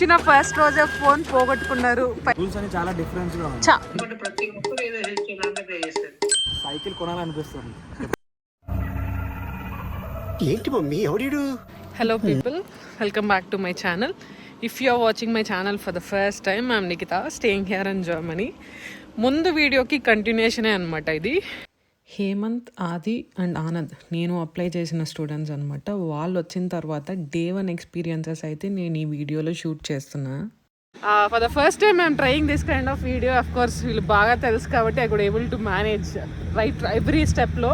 చిన్న ఫస్ట్ రోజే ఫోన్ పోగొట్టుకున్నారు. రూల్స్ అని చాలా డిఫరెన్స్ గా ఉంది. ప్రతి ఒక్కరు ఏదో హెల్ప్ చేయాలంటే పే చేస్తారు. సైకిల్ కొనాలనిపిస్తుంది. ఏంటి మమ్మీ ఎవడు? Hello people, welcome back to my channel. If you are watching my channel for the first time, I'm Nikhita, staying here in Germany. ముందు వీడియోకి కంటిన్యూషనే అనమాట ఇది. హేమంత్, ఆది అండ్ ఆనంద్ నేను అప్లై చేసిన స్టూడెంట్స్ అనమాట. వాళ్ళు వచ్చిన తర్వాత డే 1 ఎక్స్పీరియన్సెస్ అయితే నేను ఈ వీడియోలో షూట్ చేస్తున్నా. For the first time I'm trying this kind of video. Of course వీళ్ళు బాగా తెలుసు కాబట్టి I could able to manage right every స్టెప్లో.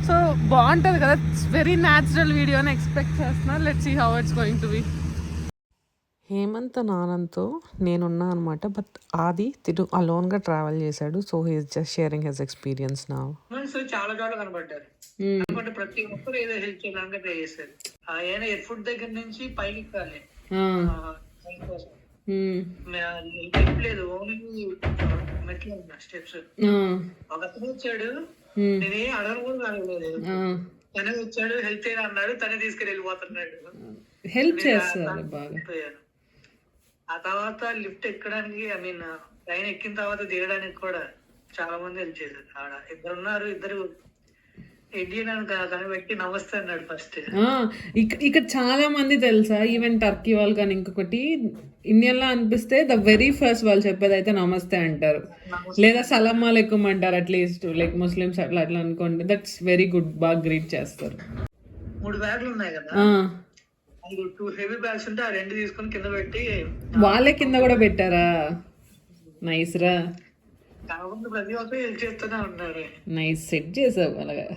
సో బాగుంటుంది కదా, ఇట్స్ వెరీ న్యాచురల్ వీడియో అని ఎక్స్పెక్ట్ చేస్తున్నా. Let's see how it's going to be. Hemant and ఆనంద్తో నేనున్నా అనమాట. బట్ ఆది తిరు అలోన్గా ట్రావెల్ చేశాడు. So he's just sharing his experience now. చాలా చోట్ల కనబడ్డారు. ప్రతి ఒక్కరు ఏదో హెల్ప్ చేయాలంటే పే చేస్తారు. ఆయన ఫుడ్ దగ్గర నుంచి పైకి ఎక్కాలి. లేదు ఓన్లీ మెట్లు స్టెప్స్. ఒక అతను వచ్చాడు, నేనే అడగను కూడా అడగలేదు. తనే వచ్చాడు, హెల్ప్ చేయరా అన్నాడు. తనే తీసుకెళ్ళి వెళ్ళిపోతున్నాడు. హెల్ప్ చేస్తారు బాగా. ఆ తర్వాత లిఫ్ట్ ఎక్కడానికి, ఐ మీన్ ట్రైన్ ఎక్కిన తర్వాత దిగడానికి కూడా చాలా మంది హెల్ప్ చేశారు. ఆడ ఇద్దరు ఉన్నారు, ఇద్దరు ఇండియన్ అని కనిపెట్టి నమస్తే అన్నాడు ఫస్ట్. ఇక్కడ చాలా మంది తెలుసా, ఈవెన్ టర్కీ వాళ్ళు కానీ ఇంకొకటి ఇండియన్ లా అనిపిస్తే ద వెరీ ఫస్ట్ వాళ్ళు చెప్పేది అయితే నమస్తే అంటారు, లేదా సలాం అలైకుం అంటారు. అట్లీస్ట్ లైక్ ముస్లిమ్స్ అట్లా అనుకోండి. దట్స్ వెరీ గుడ్, బాగా గ్రీట్ చేస్తారు. 3 బ్యాగులు ఉన్నాయి కదా, 2 హెవీ బ్యాగ్స్ ఉంటే ఆ 2 తీసుకొని కింద పెట్టి వాళ్ళే కింద కూడా పెట్టారా? నైస్ రా. ప్రతి ఒక్కరు హెల్ప్ చేస్తూనే ఉన్నారు. నైస్, సెట్ చేసావు అలాగా.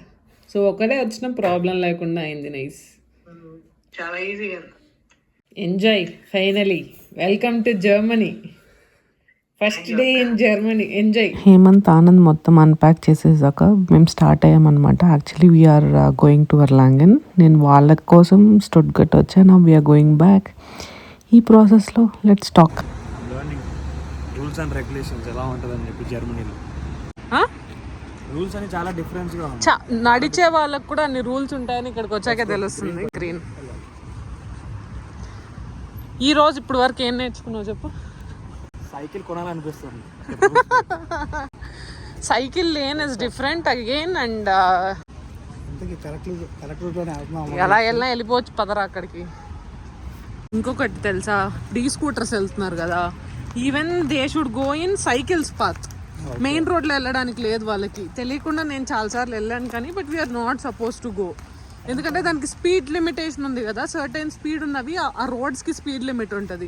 సో ఒకటే వచ్చిన ప్రాబ్లం లేకుండా అయింది. నైస్, చాలా ఈజీగా. Enjoy. Finally welcome to Germany. First day in Germany. Enjoy. Hemant, Anand మొత్తం అన్ప్యాక్ చేసేసాక మేము స్టార్ట్ అయ్యామన్నమాట. Actually we're going to Erlangen. నేను వాళ్ళ కోసం స్టుట్గర్ట్ వచ్చాను. We're going back. ఈ ప్రాసెస్లో let's talk. Rules and regulations ఎలా ఉంటుందని చెప్పి జర్మనీలో రూల్స్ అని చాలా డిఫరెన్స్ గా ఉంది. నడిచే వాళ్ళకి కూడా అన్ని రూల్స్ ఉంటాయని ఇక్కడికి వచ్చాకే తెలుస్తుంది. గ్రీన్. ఈ రోజు ఇప్పుడు వరకు ఏం నేర్చుకున్నావు చెప్పు? సైకిల్ కొనాలనిపిస్తుంది. Cycle lane is different again. And ఎలా వెళ్ళిపోవచ్చు పదరా అక్కడికి. ఇంకొకటి తెలుసా, డీ స్కూటర్స్ వెళ్తున్నారు కదా, even they should go in cycles path. Main రోడ్లో వెళ్ళడానికి లేదు వాళ్ళకి. తెలియకుండా నేను చాలాసార్లు వెళ్ళాను కానీ, but we're not suppose to go. ఎందుకంటే దానికి స్పీడ్ లిమిటేషన్ ఉంది కదా, సర్టెన్ స్పీడ్ ఉన్నవి ఆ రోడ్స్కి స్పీడ్ లిమిట్ ఉంటుంది.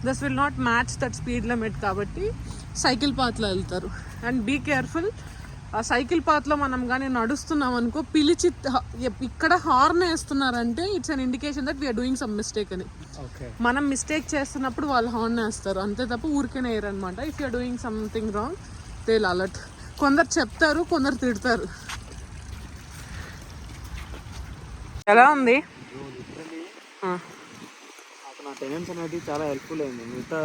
This will not match that speed limit కాబట్టి సైకిల్ పాత్లో వెళ్తారు. And be careful. ఆ సైకిల్ పాత్లో మనం కానీ నడుస్తున్నాం అనుకో, పిలిచి ఇక్కడ హార్న్ వేస్తున్నారంటే it's an indication that we're doing some mistake అని. మనం మిస్టేక్ చేస్తున్నప్పుడు వాళ్ళు హార్న్ వేస్తారు, అంతే తప్ప ఊరికేనే వేయరు అనమాట. If you're doing something wrong they will alert. కొందరు చెప్తారు, కొందరు తిడతారు. ఎలా ఉంది? నా టెనెన్స్ అనేది చాలా హెల్ప్ఫుల్ అయింది. మిగతా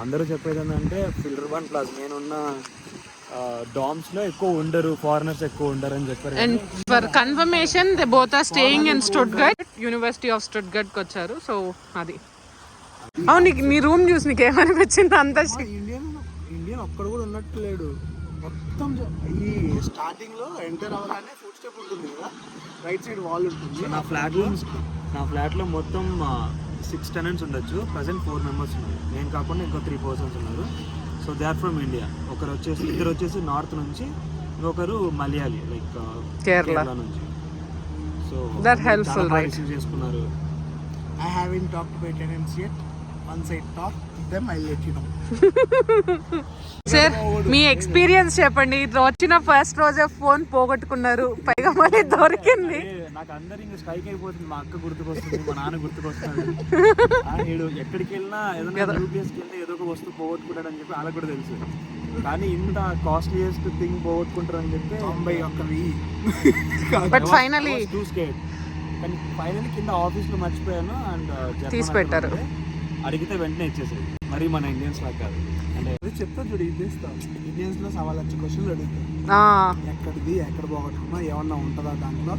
అందరూ చెప్పేది ఏంటంటే ఫిల్టర్ 1+ నేనున్న డామ్స్ లో ఎక్కువ ఉండరు, ఫారినర్స్ ఎక్కువ ఉండరు అని చెప్పారు. And for confirmation they both are staying in Stuttgart. University of Stuttgart కి వచ్చారు. సో అది. అవును, నీ రూమ్ చూసి నీకు ఏమనిపించింది? అంత ఇండియన్ ఒక్కడ కూడా ఉన్నట్టు లేడు. మొత్తం ఈ స్టార్టింగ్ లో ఎంటర్ అవ్వగానే ఫుడ్ స్టెప్ ఉంటుంది కదా, రైట్ సైడ్ వాల్ ఉంటుంది. నా ఫ్లాట్ లో మొత్తం 6 టెనెంట్స్ ఉండొచ్చు. ప్రజెంట్ 4 మెంబర్స్ ఉన్నారు. నేను కాకుండా ఇంకో 3 పర్సన్స్ ఉన్నారు. So they are from India. ఇద్దరు వచ్చేసి నార్త్ నుంచి, ఇంకొకరు మలయాళీ లైక్ కేరళ నుంచి. So that helpful, right? Receive చేసుకున్నారు. I haven't talked to my tenants yet. Once I talk to them, I'll let you know. Sir, me experience చెప్పండి. వచ్చిన first రోజే phone పోగొట్టుకున్నారు, పైగా మళ్ళీ దొరికింది. నాకు అందరు ఇంకా స్ట్రైక్ అయిపోతుంది. మా అక్క గుర్తుకొస్తుంది, మా నాన్న గుర్తుకొస్తున్నాడు. ఎక్కడికి వెళ్ళినా ఏదైనా యూపీఎస్కి వెళ్తే ఏదో ఒక వస్తువు పోగొట్టుకుంటాడు అని చెప్పి వాళ్ళకి కూడా తెలుసు. కానీ ఇంత కాస్ట్లీయెస్ట్ థింగ్ పోగొట్టుకుంటారు అని చెప్పి 91 బట్ ఫైనలీ కానీ ఫైనల్లీ కింద ఆఫీస్లో మర్చిపోయాను. అండ్ తీసి పెట్టారు. అడిగితే వెంటనే ఇచ్చేసారు. మరి మన ఇండియన్స్ లాగా కాదు. అంటే చెప్తాను చూడు, ఇండియన్స్ లో 1,00,000 క్వశ్చన్లు అడుగుతారు. ఎక్కడిది, ఎక్కడ పోగొట్టుకున్నా, ఏమన్నా ఉంటుందా దాంట్లో,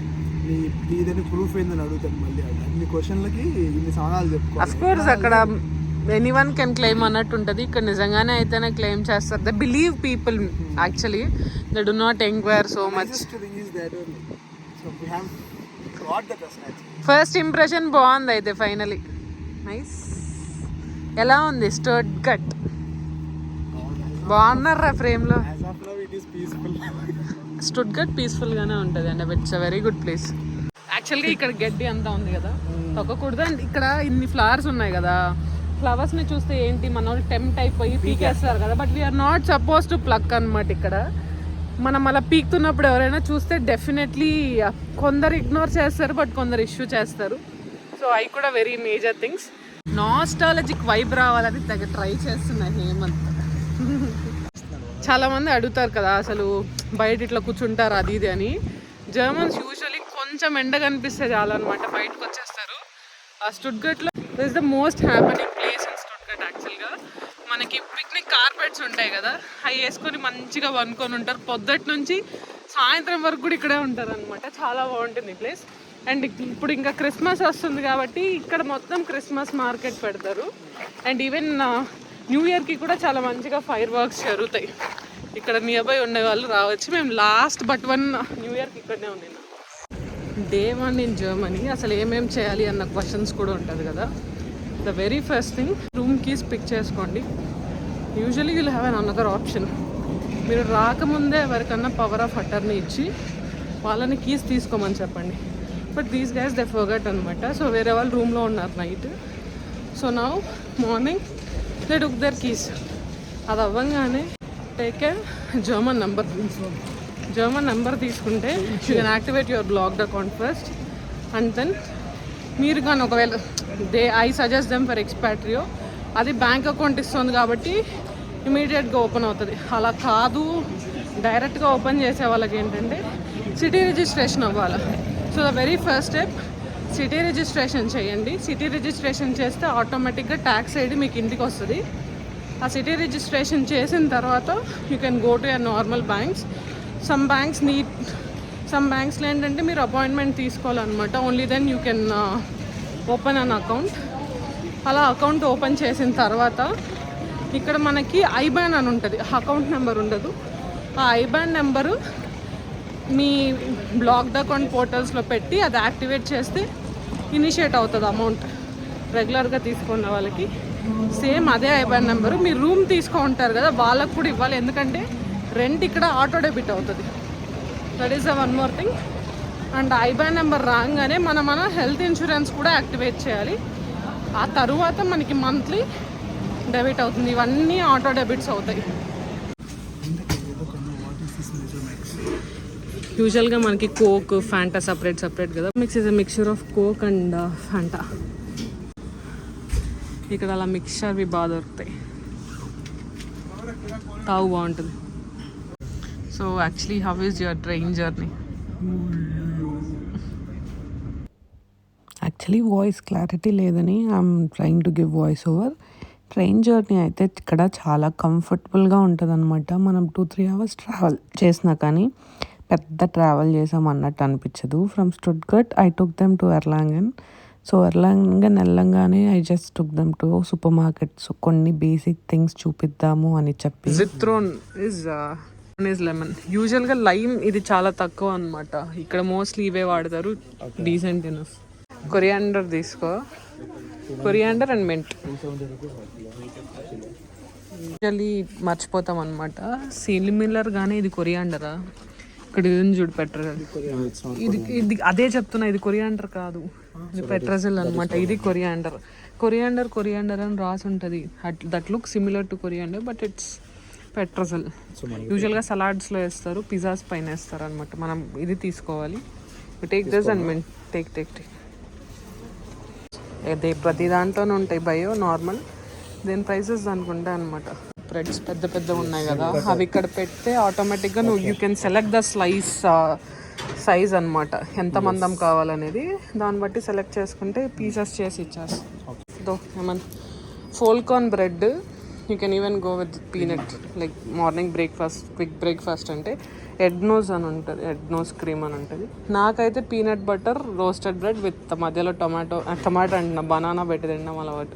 నీదని ప్రూఫ్ ఏందని అడుగుతాను. మళ్ళీ అన్ని క్వశ్చన్లకి ఇన్ని సమాధానాలు చెప్పుకోవాలి. అఫ్ కోర్స్ అక్కడ ఎనీవన్ కెన్ క్లెయిమ్ అన్నట్టు ఉంటుంది. ఇక్కడ నిజంగానే అయితేనే క్లెయిమ్ చేస్తారు. The believe people actually they do not enquire so much. First impression బాగుంది అయితే ఫైనలీ. నైస్. ఎలా ఉంది స్టడ్గట్? బాగున్నారా ఫ్రేమ్లో? స్టడ్గట్ పీస్ఫుల్గానే ఉంటుంది అండి. It's a very good place. యాక్చువల్గా ఇక్కడ గడ్డి అంతా ఉంది కదా, తొక్కకూడదు. అండ్ ఇక్కడ ఇన్ని ఫ్లవర్స్ ఉన్నాయి కదా, ఫ్లవర్స్ని చూస్తే ఏంటి మన వాళ్ళు టెంప్ట్ అయిపోయి పీకేస్తారు కదా, but we're not suppose to pluck అనమాట. ఇక్కడ మనం అలా పీకుతున్నప్పుడు ఎవరైనా చూస్తే డెఫినెట్లీ కొందరు ఇగ్నోర్ చేస్తారు, బట్ కొందరు ఇష్యూ చేస్తారు. సో అవి కూడా very major things. Nostalgic vibe రావాలని ట్రై చేస్తున్నాయి హేమంత్. చాలా మంది అడుగుతారు కదా అసలు బయట ఇట్లా కూర్చుంటారు అది ఇది అని. జర్మన్స్ యూజువల్లీ కొంచెం ఎండ కనిపిస్తే చాలన్నమాట బయటకు వచ్చేస్తారు. ఆ స్టుట్గర్ట్లో is the most happening place in Stuttgart. యాక్చువల్గా మనకి పిక్నిక్ కార్పెట్స్ ఉంటాయి కదా, అవి వేసుకొని మంచిగా వనుకొని ఉంటారు. పొద్దుటి నుంచి సాయంత్రం వరకు కూడా ఇక్కడే ఉంటారు అనమాట. చాలా బాగుంటుంది ఈ ప్లేస్. అండ్ ఇప్పుడు ఇంకా క్రిస్మస్ వస్తుంది కాబట్టి ఇక్కడ మొత్తం క్రిస్మస్ మార్కెట్ పెడతారు. అండ్ ఈవెన్ న్యూ ఇయర్కి కూడా చాలా మంచిగా ఫైర్ వర్క్స్ జరుగుతాయి. ఇక్కడ నియర్ బై ఉండే వాళ్ళు రావచ్చు. మేము లాస్ట్ బట్ 1 న్యూ ఇయర్కి ఇక్కడనే ఉన్నాను. Day 1 in Germany. అసలు ఏమేమి చేయాలి అన్న క్వశ్చన్స్ కూడా ఉంటుంది కదా. The very first thing, room keys pick చేసుకోండి. Usually will have an another option. మీరు రాకముందే ఎవరికన్నా పవర్ ఆఫ్ అటర్నీ ఇచ్చి వాళ్ళని కీస్ తీసుకోమని చెప్పండి. But these guys they forgot అనమాట. సో వేరే వాళ్ళు రూమ్లో ఉన్నారు night. So now morning they took their keys. అది అవ్వగానే టేక్ ఏ జర్మన్ నెంబర్ తీసుకుంటే you can activate your blocked account first. And then మీరు కానీ ఒకవేళ I suggest them for Expatrio, అది బ్యాంక్ అకౌంట్ ఇస్తుంది కాబట్టి ఇమీడియట్గా ఓపెన్ అవుతుంది. అలా కాదు, డైరెక్ట్గా ఓపెన్ చేసే వాళ్ళకి ఏంటంటే సిటీ రిజిస్ట్రేషన్ అవ్వాలి. So the very first step, city registration చేయండి. సిటీ రిజిస్ట్రేషన్ చేస్తే ఆటోమేటిక్గా ట్యాక్స్ ఐడి మీకు ఇంటికి వస్తుంది. ఆ సిటీ రిజిస్ట్రేషన్ చేసిన తర్వాత you can go to your normal banks. Some బ్యాంక్స్లో ఏంటంటే మీరు అపాయింట్మెంట్ తీసుకోవాలన్నమాట. Only then you can open an account. అలా అకౌంట్ ఓపెన్ చేసిన తర్వాత ఇక్కడ మనకి ఐబాన్ అని ఉంటుంది, అకౌంట్ నెంబర్ ఉండదు. ఆ ఐబాన్ నెంబరు మీ బ్లాక్డ్ అకౌంట్ పోర్టల్స్లో పెట్టి అది యాక్టివేట్ చేస్తే ఇనిషియేట్ అవుతుంది అమౌంట్. రెగ్యులర్గా తీసుకున్న వాళ్ళకి సేమ్ అదే ఐబాన్ నెంబరు మీరు రూమ్ తీసుకుంటారు కదా వాళ్ళకు కూడా ఇవ్వాలి. ఎందుకంటే రెంట్ ఇక్కడ ఆటో డెబిట్ అవుతుంది. That is the one more thing. And IBAN number రాగానే మన హెల్త్ ఇన్సూరెన్స్ కూడా యాక్టివేట్ చేయాలి. ఆ తరువాత మనకి మంత్లీ డెబిట్ అవుతుంది. ఇవన్నీ ఆటో డెబిట్స్ అవుతాయి. యూజువల్గా మనకి కోక్, ఫ్యాంటా సపరేట్ కదా. Mix is a mixture of Coke and Fanta. ఇక్కడ అలా మిక్చర్వి బాగా దొరుకుతాయి, తావు బాగుంటుంది. So actually how is your train journey? Actually voice clarity లేదని I'm trying to give voice over. Train journey అయితే ఇక్కడ చాలా కంఫర్టబుల్గా ఉంటుంది అనమాట. మనం 2-3 hours ట్రావెల్ చేసినా కానీ పెద్ద ట్రావెల్ చేసాం అన్నట్టు అనిపించదు. From Stuttgart I took them to Erlangen. So Erlangen వెళ్ళంగానే I just took them to supermarkets. కొన్ని బేసిక్ థింగ్స్ చూపిద్దాము అని చెప్పి. జిత్రోన్ ఇస్ లెమన్. యూజువల్గా లైమ్ ఇది చాలా తక్కువ అనమాట. ఇక్కడ మోస్ట్లీ ఇవే వాడతారు. Decent enough. కొరియాండర్ తీసుకో, కొరియాండర్ అండ్ మెంట్. యూజువల్లీ మర్చిపోతాం అనమాట. సిమిలర్ గానే ఇది కొరియాండరా? ఇక్కడ ఇది చూడు, పెట్రోజల్. ఇది అదే చెప్తున్నా, ఇది కొరియాండర్ కాదు, ఇది పెట్రోజల్ అనమాట. ఇది కొరియాండర్ అని రాసి ఉంటుంది. That look similar to coriander but it's పెట్రోజల్. యూజువల్గా సలాడ్స్లో వేస్తారు, పిజ్జాస్ పైన వేస్తారు అనమాట. మనం ఇది తీసుకోవాలి. Take this and meant. Take అదే ప్రతి దాంట్లోనే ఉంటాయి. బయో, నార్మల్, దేని ప్రైసెస్ దానికి ఉంటాయి అనమాట. బ్రెడ్స్ పెద్ద ఉన్నాయి కదా, అవి ఇక్కడ పెడితే ఆటోమేటిక్గా you can select the size అనమాట. ఎంత మందం కావాలనేది దాన్ని బట్టి సెలెక్ట్ చేసుకుంటే పీసెస్ చేసి ఇచ్చేస్తాం. ఏమన్నా ఫోల్కాన్ bread, you can even go with peanut. Like morning breakfast, quick breakfast అంటే ఎడ్నోస్ అని ఉంటుంది, ఎడ్నోస్ క్రీమ్ అని ఉంటుంది. నాకైతే peanut butter roasted bread with మధ్యలో టొమాటో అండ్ బనానా పెట్టి తినడం అలవాటు.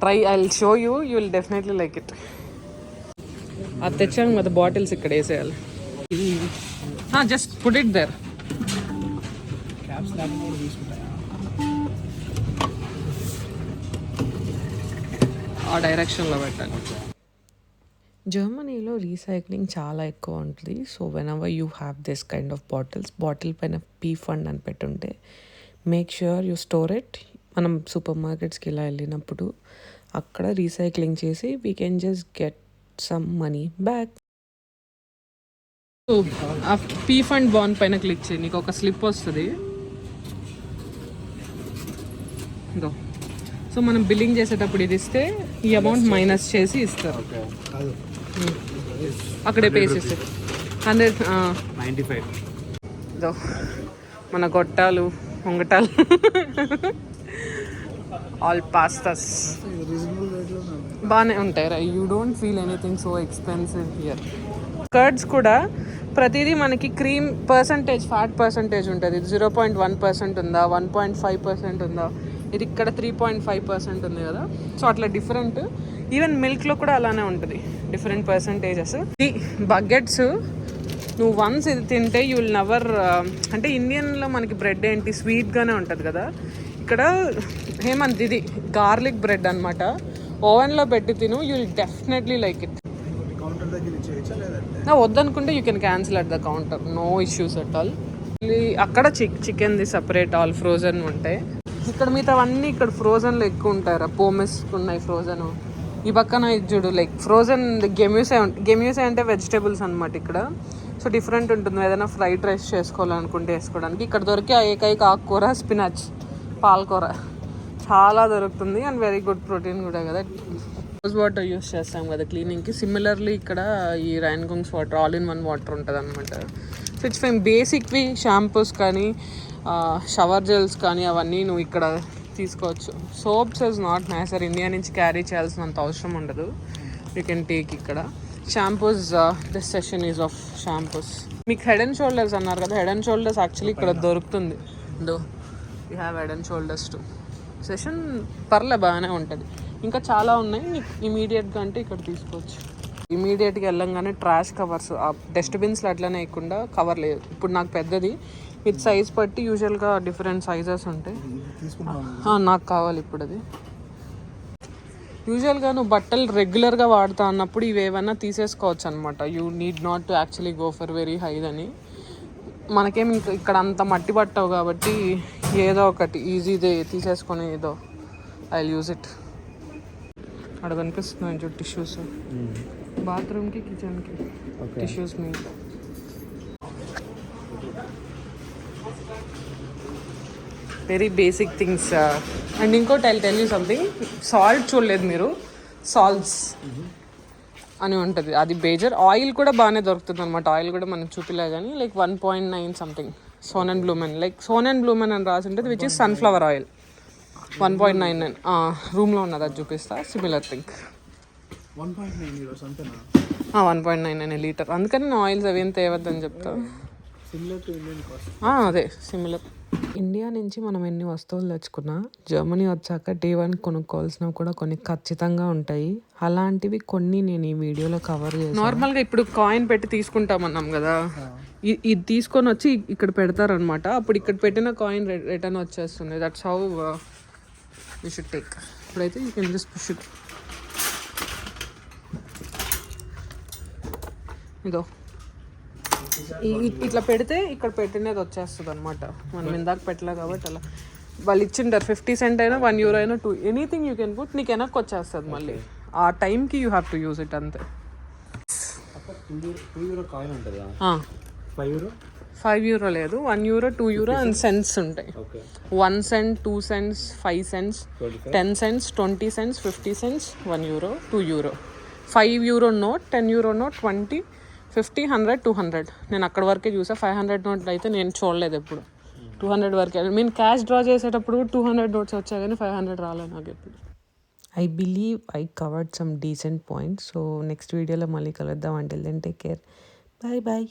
Try, I will show you, you will definitely like it. అది తెచ్చాను కదా బాటిల్స్ ఇక్కడ వేసేయాలి. Just put it there. Caps లేకుండా కూడా తీసుకుంటాయా? ఆ డైరెక్షన్లో పెట్టాలి. జర్మనీలో రీసైక్లింగ్ చాలా ఎక్కువ ఉంటుంది. So when ever you have this kind of bottles, bottle పైన పీ ఫండ్ అని పెట్టుంటే make sure you store it. మనం సూపర్ మార్కెట్స్కి ఇలా వెళ్ళినప్పుడు అక్కడ రీసైక్లింగ్ చేసి we can just get some money back. ఆ పీ ఫండ్ బాండ్ పైన క్లిక్ చేయి, నీకు ఒక స్లిప్ వస్తుంది. ఇదో, సో మనం బిల్లింగ్ చేసేటప్పుడు ఇది ఇస్తే ఈ అమౌంట్ మైనస్ చేసి ఇస్తారు. అక్కడే పే చేస్తారు. 95. ఇదో మన గొట్టాలు ఉంగటాలు ఆల్ పాస్తాస్ రీజనబుల్ రేట్లో బాగానే ఉంటాయి రా. You don't feel anything so expensive here. Curds కూడా ప్రతిదీ మనకి క్రీమ్ పర్సంటేజ్, ఫ్యాట్ పర్సంటేజ్ ఉంటుంది. ఇది 0.1% ఉందా, 1.5% ఉందా, ఇది ఇక్కడ 3.5% ఉంది కదా. సో అట్లా డిఫరెంట్. ఈవెన్ మిల్క్లో కూడా అలానే ఉంటుంది, డిఫరెంట్ పర్సంటేజెస్. ఈ బకెట్స్ నువ్వు వన్స్ ఇది తింటే యూ విల్ నెవర్, అంటే ఇండియన్లో మనకి బ్రెడ్ ఏంటి స్వీట్గానే ఉంటుంది కదా, ఇక్కడ హేమంత్ ఇది గార్లిక్ బ్రెడ్ అనమాట. ఓవెన్లో పెట్టి తిను, you will definitely like it. Counter దగ్గర ఇచ్చేయచ్చా లేదంటే నా వద్దనుకుంటే you can cancel at the counter, no issues at all. అక్కడ చికెన్ది సపరేట్ ఆల్ ఫ్రోజన్ ఉంటాయి. ఇక్కడ మిగతావన్నీ ఇక్కడ ఫ్రోజన్లో ఎక్కువ ఉంటాయి. పోమెస్ ఉన్నాయి ఫ్రోజన్. ఈ పక్కన ఇది చూడు, లైక్ ఫ్రోజన్ గెమ్యూసే అంటే వెజిటేబుల్స్ అనమాట ఇక్కడ. సో డిఫరెంట్ ఉంటుంది. ఏదైనా ఫ్రైడ్ రైస్ చేసుకోవాలనుకుంటే వేసుకోవడానికి. ఇక్కడ దొరికే ఏకైక ఆకుకూర స్పినాచ్, పాలకూర చాలా దొరుకుతుంది. అండ్ వెరీ గుడ్ ప్రోటీన్ కూడా కదా. రోజ్ వాటర్ యూస్ చేస్తాం కదా క్లీనింగ్కి. సిమిలర్లీ ఇక్కడ ఈ రైన్గుంగ్స్ water all in one water ఉంటుంది అనమాట. So it's fine. బేసిక్వి షాంపూస్ కానీ షవర్ జెల్స్ కానీ అవన్నీ నువ్వు ఇక్కడ తీసుకోవచ్చు. Soaps is not necessary, India నుంచి క్యారీ చేయాల్సినంత అవసరం ఉండదు. యూ కెన్ టేక్ ఇక్కడ. Shampoos, this session is of shampoos. మీకు హెడ్ అండ్ షోల్డర్స్ అన్నారు కదా, హెడ్ అండ్ షోల్డర్స్ యాక్చువల్లీ ఇక్కడ దొరుకుతుంది. Though you have head and shoulders too. Session పర్లే బాగానే ఉంటుంది. ఇంకా చాలా ఉన్నాయి. నీకు ఇమీడియట్గా అంటే ఇక్కడ తీసుకోవచ్చు. ఇమీడియట్గా వెళ్ళంగానే ట్రాష్ కవర్స్, ఆ డస్ట్బిన్స్లో అట్లనే వేయకుండా కవర్ లేదు. ఇప్పుడు నాకు పెద్దది, ఇది సైజ్ బట్టి యూజువల్గా డిఫరెంట్ సైజెస్ ఉంటాయి. నాకు కావాలి ఇప్పుడు అది. యూజువల్గా నువ్వు బట్టలు రెగ్యులర్గా వాడుతా అన్నప్పుడు ఇవి ఏమైనా తీసేసుకోవచ్చు అనమాట. You need not to actually go for very హైదని. మనకేం ఇక్కడ అంత మట్టి పట్టవు కాబట్టి ఏదో ఒకటి ఈజీదే తీసేసుకొని ఏదో ఐ విల్ యూజ్ ఇట్. అక్కడ కనిపిస్తున్నాయి చూడు టిష్యూస్, బాత్రూమ్కి కిచెన్కి టిష్యూస్ మీ. Very basic things. అండ్ ఇంకోటి I tell you something, salt చూడలేదు మీరు, సాల్ట్స్ అని ఉంటుంది, అది బేజర్. ఆయిల్ కూడా బాగానే దొరుకుతుంది అనమాట. ఆయిల్ కూడా మనం చూపిలే కానీ లైక్ 1.9 సంథింగ్ సోన్ అండ్ బ్లూమెన్, లైక్ సోన్ అండ్ బ్లూమెన్ అని రాసి ఉంటుంది, విచ్ ఇస్ సన్ఫ్లవర్ ఆయిల్. 1.99 రూమ్లో ఉన్నది, అది చూపిస్తా. Similar thing 1.99 litre. అందుకని నేను ఆయిల్స్ అవి ఏం తేవద్దని చెప్తా. అదే సిమిలర్. ఇండియా నుంచి మనం ఎన్ని వస్తువులు తెచ్చుకున్నా జర్మనీ వచ్చాక డే 1 కొనుక్కోవాల్సినవి కూడా కొన్ని ఖచ్చితంగా ఉంటాయి. అలాంటివి కొన్ని నేను ఈ వీడియోలో కవర్ చేస్తాను. నార్మల్గా ఇప్పుడు కాయిన్ పెట్టి తీసుకుంటామన్నాం కదా, ఇది తీసుకొని వచ్చి ఇక్కడ పెడతారనమాట. అప్పుడు ఇక్కడ పెట్టిన కాయిన్ రిటర్న్ వచ్చేస్తుంది. That's how you should take. ఇప్పుడైతే you can just push it. ఇదో ఇట్లా పెడితే ఇక్కడ పెట్టినది వచ్చేస్తుంది అనమాట. మనం ఇందాక పెట్టలే కాబట్టి అలా వాళ్ళు ఇచ్చిండారు. 50 cent అయినా, €1 అయినా, ఎనీథింగ్ యూ కెన్ పుట్, నీకు వెనక్కి వచ్చేస్తుంది మళ్ళీ. ఆ టైంకి you have to use it అంతే. €2 కాయిన్ ఉంటుందా? €5 లేదు, €1, €2 అండ్ సెంట్స్ ఉంటాయి. 1 cent, 2 cents, 5 cents, 10 cents, 20 cents, 50 cents, €1, €2, €5 note, €10 note, 20, 50, 100, 200. నేను అక్కడ వరకే చూసా. 500 నోట్ అయితే నేను చూడలేదు ఎప్పుడు. 200 వరకే. నేను క్యాష్ డ్రా చేసేటప్పుడు 200 నోట్స్ వచ్చాయి కానీ 500 రాలేదు నాకు ఎప్పుడు. I believe I covered some decent points. So next వీడియోలో మళ్ళీ కలుద్దాం. Until then take care. Bye bye.